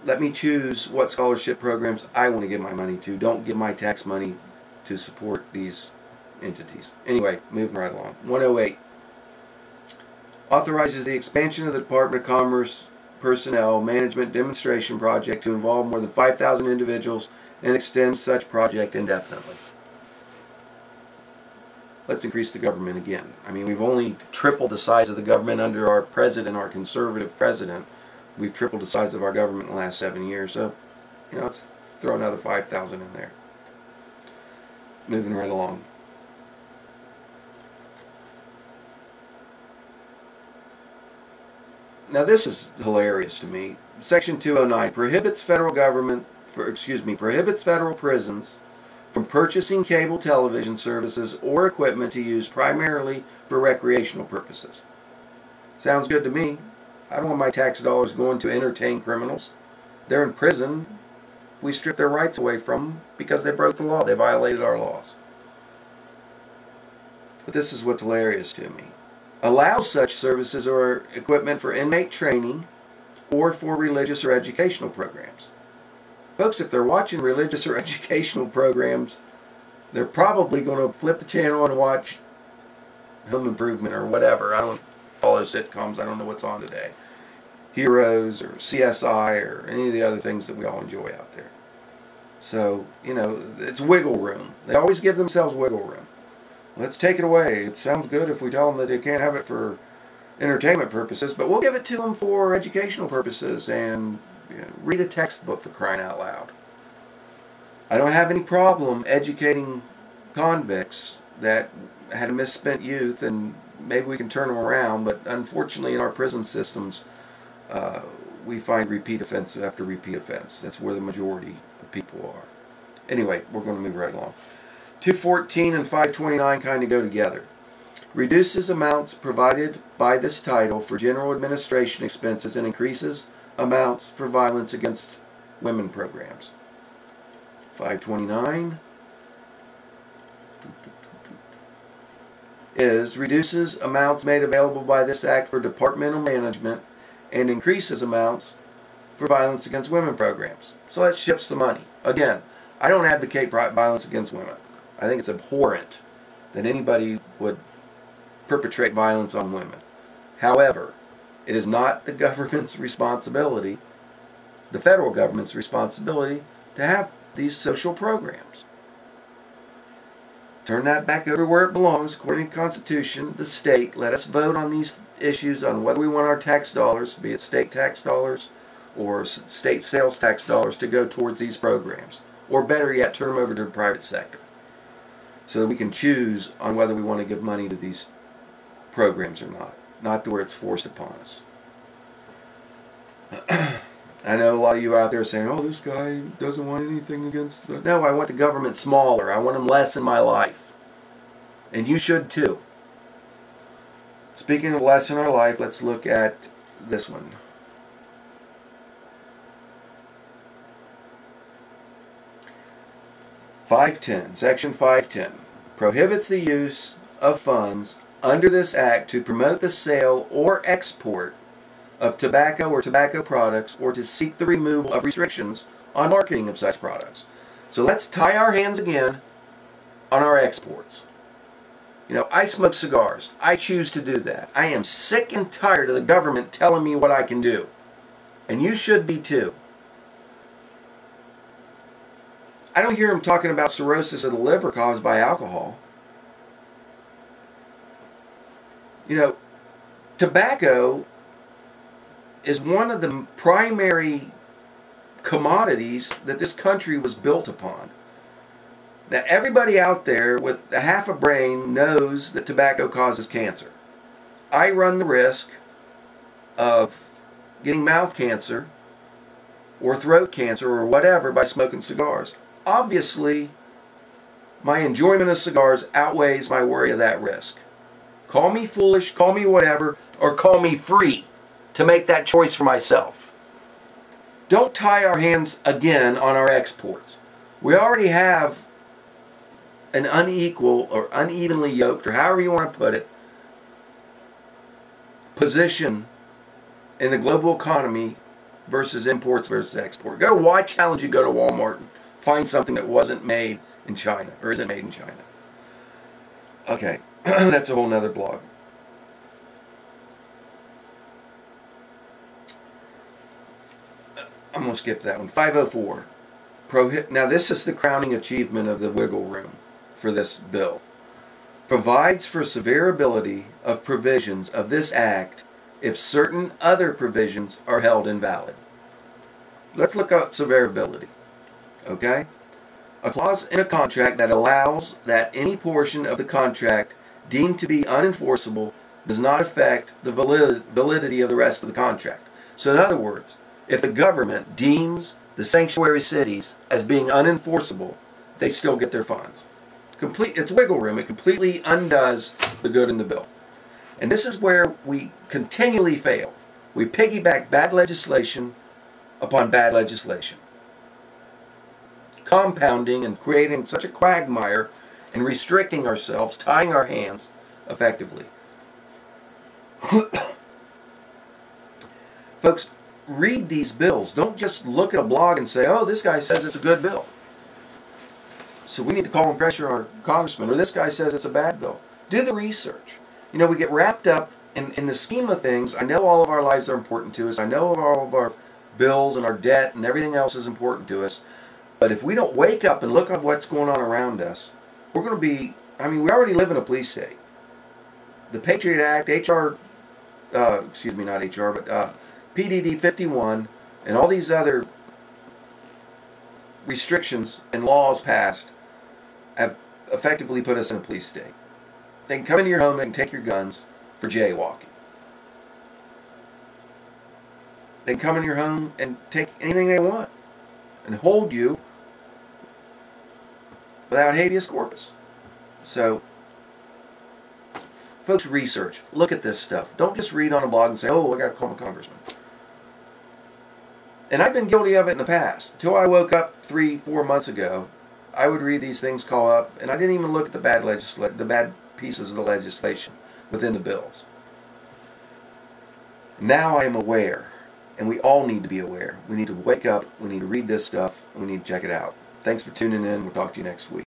let me choose what scholarship programs I want to give my money to. Don't give my tax money to support these entities. Anyway, moving right along. 108 authorizes the expansion of the Department of Commerce personnel management demonstration project to involve more than 5,000 individuals and extends such project indefinitely. Let's increase the government again. I mean, we've only tripled the size of the government under our president, our conservative president. We've tripled the size of our government in the last 7 years. So, let's throw another 5,000 in there. Moving right along. Now this is hilarious to me. Section 209 prohibits federal prisons from purchasing cable television services or equipment to use primarily for recreational purposes. Sounds good to me. I don't want my tax dollars going to entertain criminals. They're in prison. We strip their rights away from them because they broke the law. They violated our laws. But this is what's hilarious to me. Allows such services or equipment for inmate training or for religious or educational programs. Folks, if they're watching religious or educational programs, they're probably going to flip the channel and watch Home Improvement or whatever. I don't follow sitcoms. I don't know what's on today. Heroes or CSI or any of the other things that we all enjoy out there. So, it's wiggle room. They always give themselves wiggle room. Let's take it away. It sounds good if we tell them that they can't have it for entertainment purposes, but we'll give it to them for educational purposes and read a textbook, for crying out loud. I don't have any problem educating convicts that had a misspent youth, and maybe we can turn them around, but unfortunately in our prison systems, we find repeat offense after repeat offense. That's where the majority of people are. Anyway, we're going to move right along. 214 and 529 kind of go together. Reduces amounts provided by this title for general administration expenses and increases amounts for violence against women programs. 529 is reduces amounts made available by this act for departmental management and increases amounts for violence against women programs. So that shifts the money. Again, I don't advocate violence against women. I think it's abhorrent that anybody would perpetrate violence on women. However, it is not the government's responsibility, the federal government's responsibility, to have these social programs. Turn that back over where it belongs. According to the Constitution, the state, let us vote on these issues, on whether we want our tax dollars, be it state tax dollars or state sales tax dollars, to go towards these programs. Or better yet, turn them over to the private sector, so that we can choose on whether we want to give money to these programs or not to where it's forced upon us. I know a lot of you out there saying, oh, this guy doesn't want anything against the... No, I want the government smaller. I want them less in my life. And you should too. Speaking of less in our life, let's look at this one. Section 510 prohibits the use of funds under this act to promote the sale or export of tobacco or tobacco products, or to seek the removal of restrictions on marketing of such products. So let's tie our hands again on our exports. I smoke cigars. I choose to do that. I am sick and tired of the government telling me what I can do. And you should be too. I don't hear them talking about cirrhosis of the liver caused by alcohol. Tobacco is one of the primary commodities that this country was built upon. Now, everybody out there with a half a brain knows that tobacco causes cancer. I run the risk of getting mouth cancer or throat cancer or whatever by smoking cigars. Obviously, my enjoyment of cigars outweighs my worry of that risk. Call me foolish, call me whatever, or call me free to make that choice for myself. Don't tie our hands again on our exports. We already have an unequal or unevenly yoked, or however you want to put it, position in the global economy versus imports versus export. Go to why challenge you go to Walmart and find something that wasn't made in China or isn't made in China. Okay, that's a whole nother blog. I'm going to skip that one. 504. Now this is the crowning achievement of the wiggle room for this bill. Provides for severability of provisions of this act if certain other provisions are held invalid. Let's look up severability. Okay? A clause in a contract that allows that any portion of the contract deemed to be unenforceable does not affect the validity of the rest of the contract. So in other words, if the government deems the sanctuary cities as being unenforceable, they still get their funds. It's wiggle room. It completely undoes the good in the bill. And this is where we continually fail. We piggyback bad legislation upon bad legislation, compounding and creating such a quagmire and restricting ourselves, tying our hands effectively. Folks, read these bills. Don't just look at a blog and say, oh, this guy says it's a good bill, so we need to call and pressure our congressman, or this guy says it's a bad bill. Do the research. You know, we get wrapped up in the scheme of things. I know all of our lives are important to us. I know all of our bills and our debt and everything else is important to us. But if we don't wake up and look at what's going on around us, we're going to be, we already live in a police state. The Patriot Act, PDD 51, and all these other restrictions and laws passed have effectively put us in a police state. They can come into your home and take your guns for jaywalking. They can come into your home and take anything they want and hold you without habeas corpus. So, folks, research. Look at this stuff. Don't just read on a blog and say, oh, I got to call my congressman. And I've been guilty of it in the past. Until I woke up 3-4 months ago, I would read these things call up, and I didn't even look at the bad pieces of the legislation within the bills. Now I am aware, and we all need to be aware. We need to wake up, we need to read this stuff, and we need to check it out. Thanks for tuning in. We'll talk to you next week.